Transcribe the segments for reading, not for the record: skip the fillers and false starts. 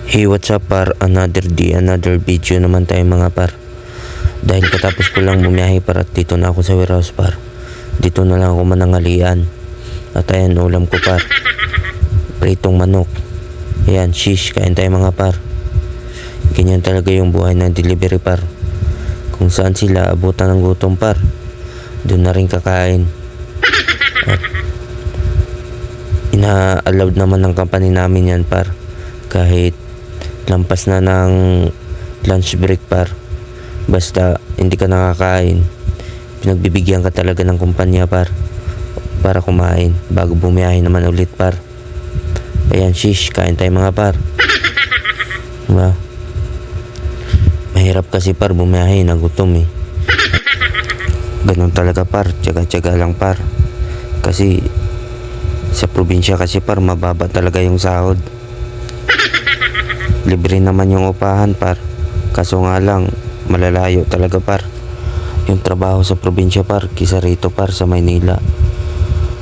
Hey, what's up par? Another day, another video naman tayo mga par. Dahil katapos ko lang bumiyahe par at dito na ako sa warehouse par. Dito na lang ako manangalian. At ayan, ulam ko par. Pritong manok. Ayan, shish, kain tayo mga par. Ganyan talaga yung buhay ng delivery par. Kung saan sila abutan ng gutom par, doon na rin kakain. At ina-allowed naman ng company namin yan par. Kahit lampas na ng lunch break par, basta hindi ka nakakain, pinagbibigyan ka talaga ng kumpanya par para kumain bago bumiyahe naman ulit par. Ayan, shish, kain tayo mga par. Diba? Mahirap kasi par bumiyahe, nagutom eh. Ganun talaga par, tiyaga-tiyaga lang par. Kasi sa probinsya kasi par, mababa talaga yung sahod. Libre naman yung upahan par, kaso nga lang malalayo talaga par yung trabaho sa probinsya par kisa rito par sa Maynila.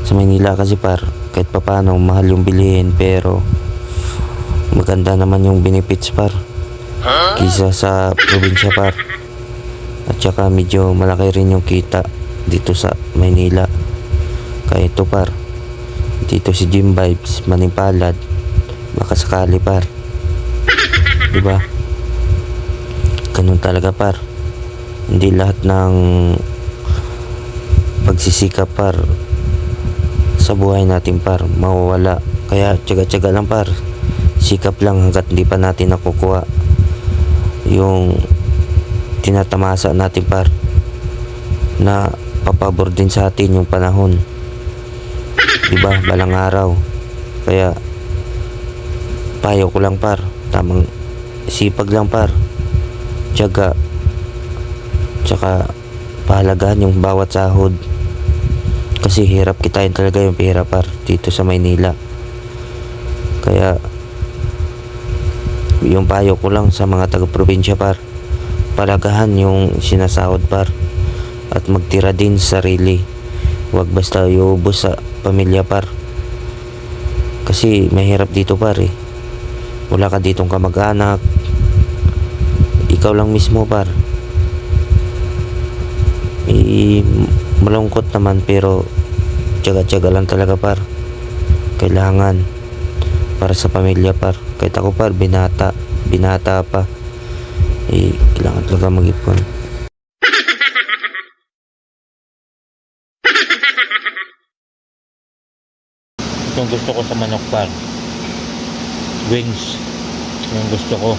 Sa Maynila kasi par, kahit papano mahal yung bilihin pero maganda naman yung benefits par kisa sa probinsya par. At saka medyo malaki rin yung kita dito sa Maynila. Kaya ito par, dito si Gym Vibes Manimpalad, baka sakali par. Diba? Ganun talaga par. Hindi lahat ng pagsisikap par sa buhay natin par mawawala. Kaya tiyaga-tiyaga lang par. Sikap lang hanggat hindi pa natin nakukuha yung tinatamasa natin par, na papabor din sa atin yung panahon. Diba? Balang araw. Kaya payo ko lang par, tamang sipag lang par, tiyaga, tsaka pahalagahan yung bawat sahod. Kasi hirap kitain talaga yung pera par dito sa Maynila. Kaya yung payo ko lang sa mga taga-probinsya par, palagahan yung sinasahod par at magtira din sa sarili. Huwag basta iubos sa pamilya par. Kasi mahirap dito par eh. Wala ka ditong kamag-anak, ikaw lang mismo par. Malungkot naman pero tiyaga-tiyaga lang talaga par. Kailangan para sa pamilya par. Kahit ako par, binata pa, kailangan talaga mag-ipon. Itong gusto ko sa manok par, wings, yung gusto ko.